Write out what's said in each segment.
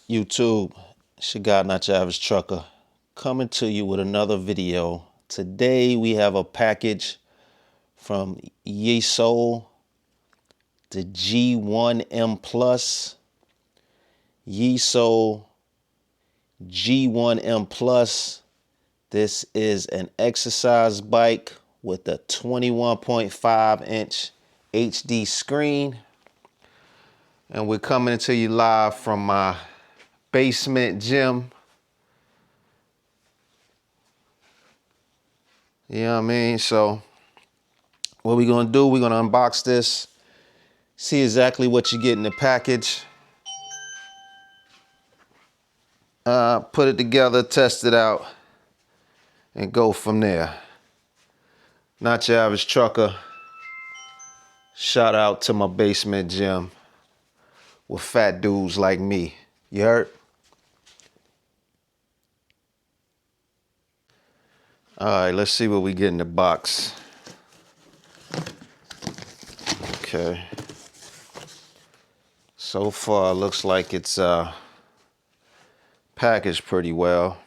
YouTube? It's your guy, not your average trucker, coming to you with another video. Today we have a package from YESOUL, the G1M Plus. YESOUL G1M Plus. This is an exercise bike with a 21.5-inch HD screen. And we're coming to you live from my basement gym. You know what I mean? So what we're gonna do, we're gonna unbox this, see exactly what you get in the package, put it together, test it out, and go from there. Not your average trucker. Shout out to my basement gym with fat dudes like me. You heard? All right, let's see what we get in the box. Okay. So far, looks like it's packaged pretty well.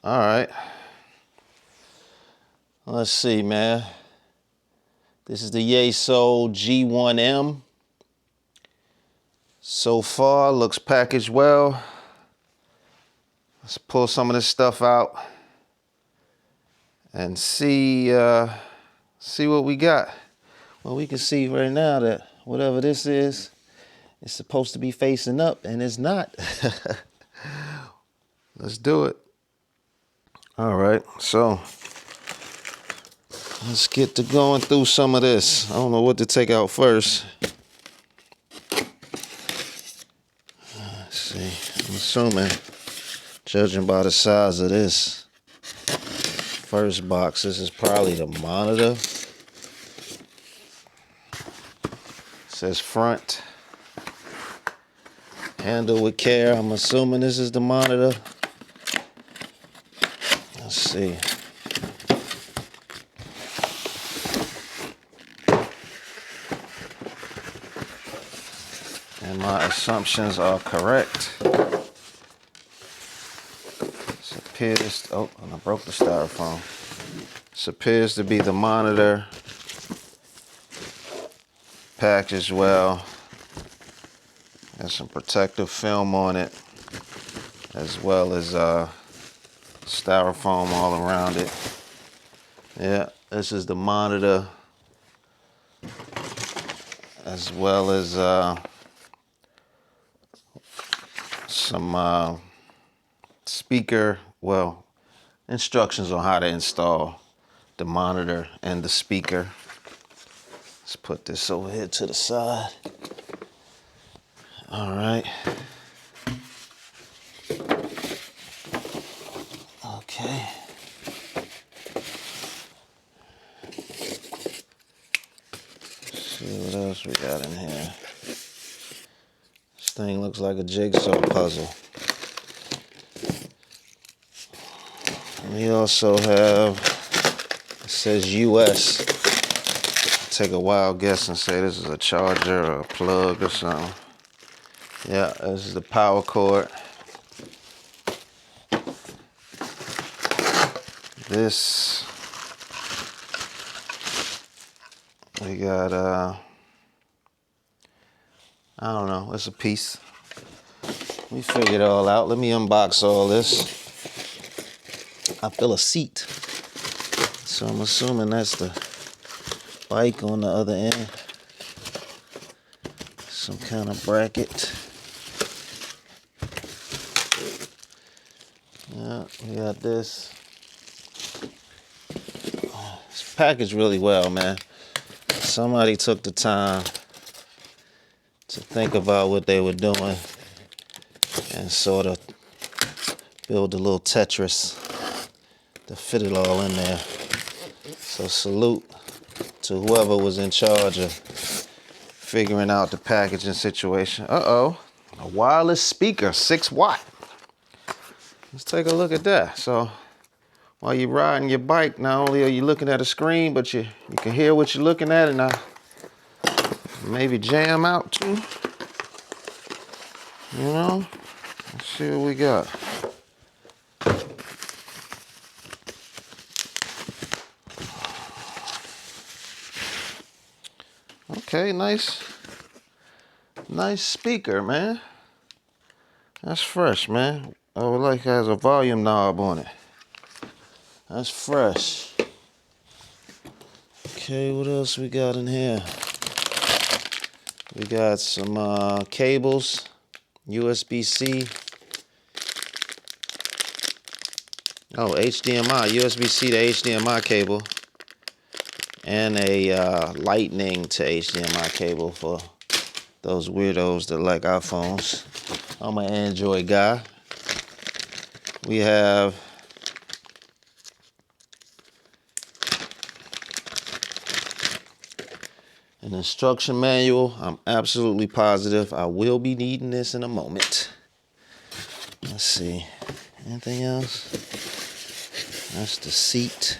All right. Let's see, man. This is the YESOUL G1M. So far, looks packaged well. Let's pull some of this stuff out and see what we got. Well, we can see right now that whatever this is, it's supposed to be facing up, and it's not. Let's do it. All right, so let's get to going through some of this. I don't know what to take out first. Let's see, I'm assuming, judging by the size of this first box, this is probably the monitor. It says front, handle with care. I'm assuming this is the monitor. Let's see. And my assumptions are correct. This appears, oh, and I broke the styrofoam. This appears to be the monitor. Packaged well. Got some protective film on it, as well as styrofoam all around it. Yeah, this is the monitor, as well as some speaker, well, instructions on how to install the monitor and the speaker. Let's put this over here to the side. All right. Okay. Let's see what else we got in here. This thing looks like a jigsaw puzzle. We also have, it says US. Take a wild guess and say this is a charger or a plug or something. Yeah, this is the power cord. This, we got, I don't know, it's a piece. We figured it all out. Let me unbox all this. I feel a seat. So I'm assuming that's the bike on the other end. Some kind of bracket. Yeah, we got this. It's packaged really well, man. Somebody took the time to think about what they were doing and sort of build a little Tetris to fit it all in there. So salute to whoever was in charge of figuring out the packaging situation. Uh-oh, A wireless speaker, 6 watt. Let's take a look at that. So while you're riding your bike, not only are you looking at a screen, but you can hear what you're looking at, and maybe jam out too. You know? Let's see what we got. Okay, nice speaker, man. That's fresh, man. I would like it has a volume knob on it. That's fresh. Okay, what else we got in here? We got some cables, USB-C. Oh, HDMI, USB-C to HDMI cable. And a lightning to HDMI cable for those weirdos that like iPhones. I'm an Android guy. We have an instruction manual. I'm absolutely positive I will be needing this in a moment. Let's see. Anything else? That's the seat.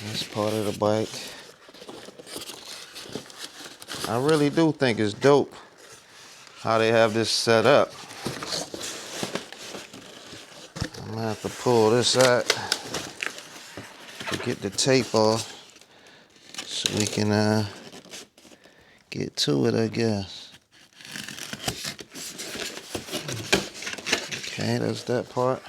That's part of the bike. I really do think it's dope how they have this set up. I'm gonna have to pull this out to get the tape off so we can get to it, I guess. Okay, that's that part.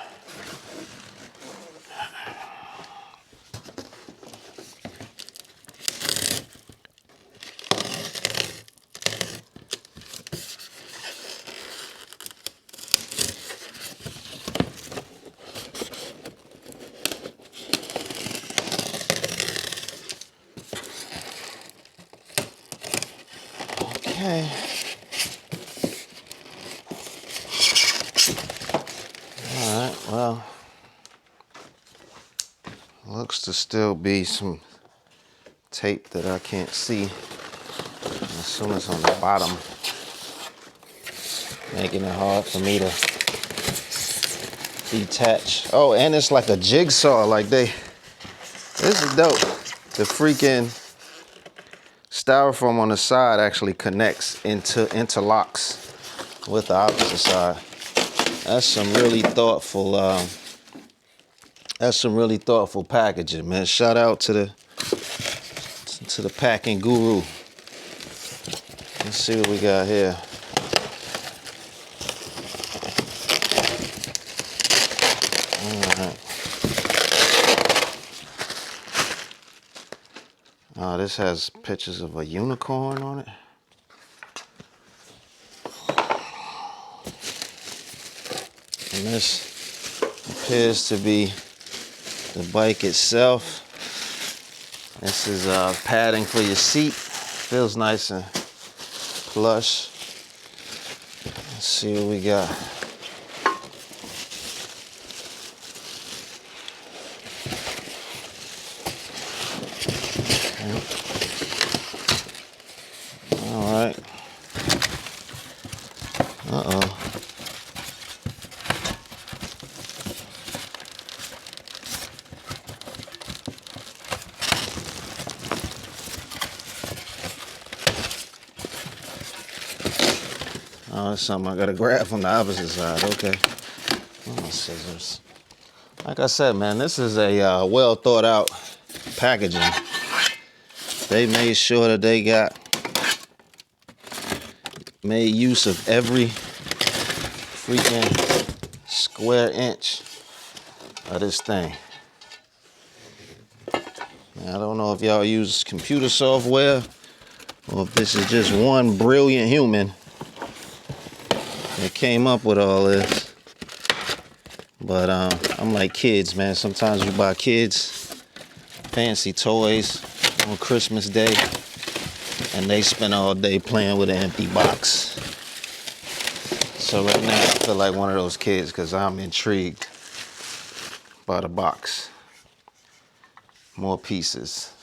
Okay. All right, well, looks to still be some tape that I can't see. As soon as on the bottom, making it hard for me to detach. Oh, and it's like a jigsaw, this is dope. The freaking styrofoam on the side actually interlocks with the opposite side. That's some really thoughtful packaging, man. Shout out to the packing guru. Let's see what we got here. All right. Oh, this has pictures of a unicorn on it. And this appears to be the bike itself. This is padding for your seat. Feels nice and plush. Let's see what we got. All right. Uh-oh. Oh, that's something I gotta grab from the opposite side. Okay. Oh, scissors. Like I said, man, this is a well thought out packaging. They made sure that they made use of every freaking square inch of this thing. Now, I don't know if y'all use computer software or if this is just one brilliant human that came up with all this. But I'm like kids, man. Sometimes you buy kids fancy toys on Christmas Day and they spend all day playing with an empty box. So right now I feel like one of those kids because I'm intrigued by the box. More pieces.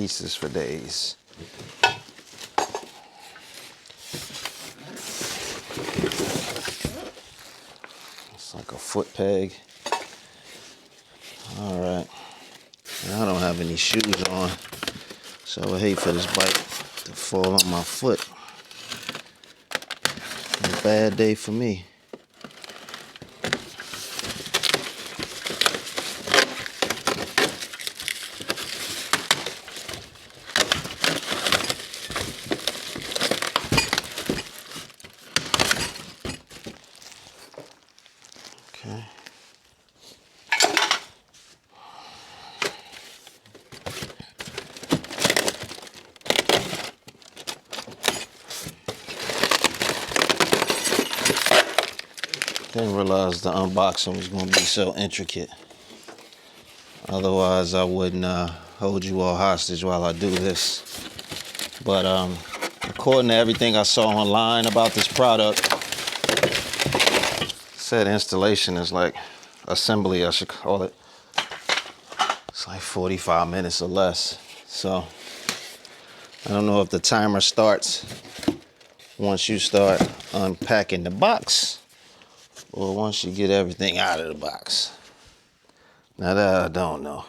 pieces for days. It's like a foot peg. All right. I don't have any shoes on, so I would hate for this bike to fall on my foot. A bad day for me. Okay. Didn't realize the unboxing was going to be so intricate. Otherwise, I wouldn't hold you all hostage while I do this. But according to everything I saw online about this product, said installation is like assembly, I should call it. It's like 45 minutes or less. So I don't know if the timer starts once you start unpacking the box, or once you get everything out of the box. Now that I don't know.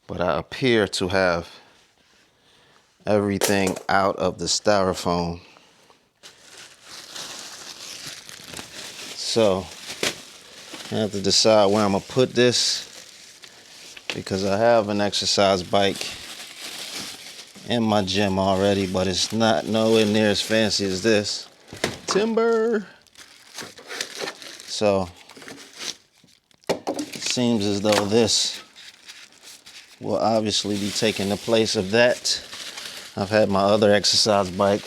But I appear to have everything out of the styrofoam. So I have to decide where I'm gonna put this, because I have an exercise bike in my gym already, but it's not nowhere near as fancy as this. Timber. So it seems as though this will obviously be taking the place of that. I've had my other exercise bike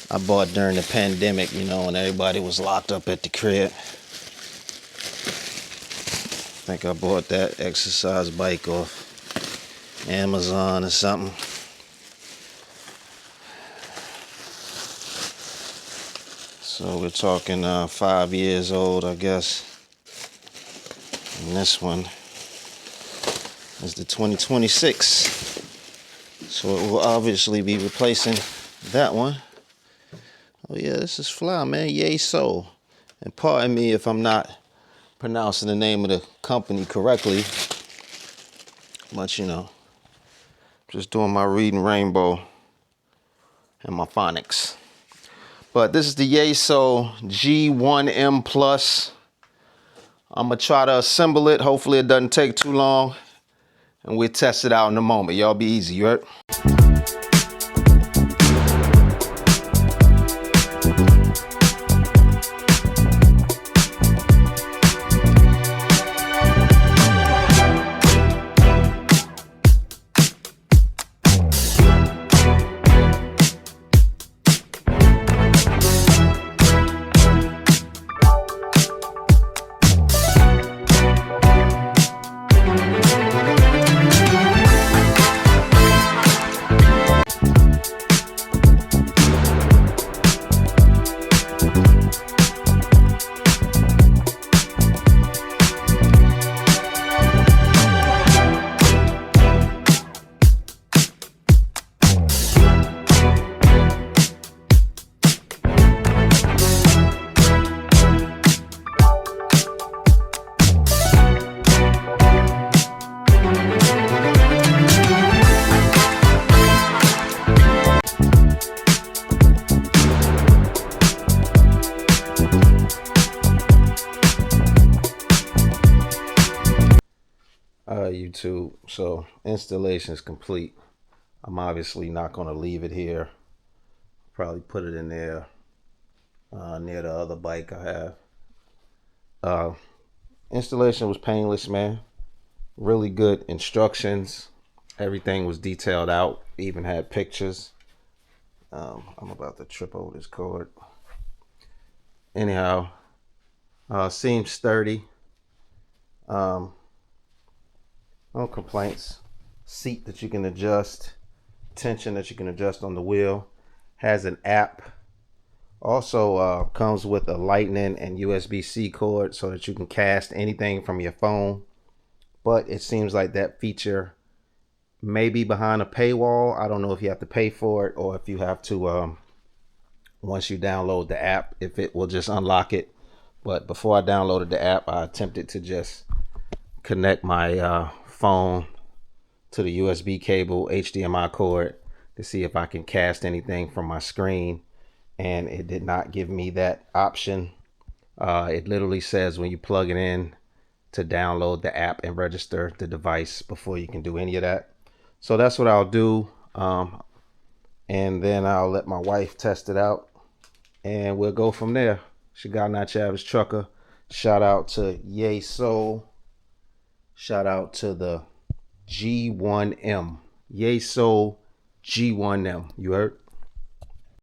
I bought during the pandemic, you know, when everybody was locked up at the crib. I think I bought that exercise bike off Amazon or something. So we're talking 5 years old, I guess. And this one is the 2026. So it will obviously be replacing that one. Oh yeah, this is fly, man. YESOUL. And pardon me if I'm not pronouncing the name of the company correctly. But you know, just doing my reading rainbow and my phonics. But this is the YESOUL G1M Plus. I'm gonna try to assemble it. Hopefully it doesn't take too long. And we'll test it out in a moment. Y'all be easy, you heard? YouTube, so installation is complete. I'm obviously not going to leave it here. Probably put it in there near the other bike I have. Installation was painless, man. Really good instructions. Everything was detailed out. Even had pictures. I'm about to trip over this cord. Anyhow, seems sturdy. No complaints. Seat that you can adjust. Tension that you can adjust on the wheel. Has an app. Also comes with a lightning and USB-C cord so that you can cast anything from your phone. But it seems like that feature maybe behind a paywall. I don't know if you have to pay for it or if you have to, once you download the app, if it will just unlock it. But before I downloaded the app, I attempted to just connect my phone to the USB cable HDMI cord to see if I can cast anything from my screen, and it did not give me that option. It literally says when you plug it in to download the app and register the device before you can do any of that. So that's what I'll do, and then I'll let my wife test it out, and we'll go from there. Shagar Not Your Average Trucker. Shout out to YESOUL. Shout out to the G1M. YESOUL G1M. You heard?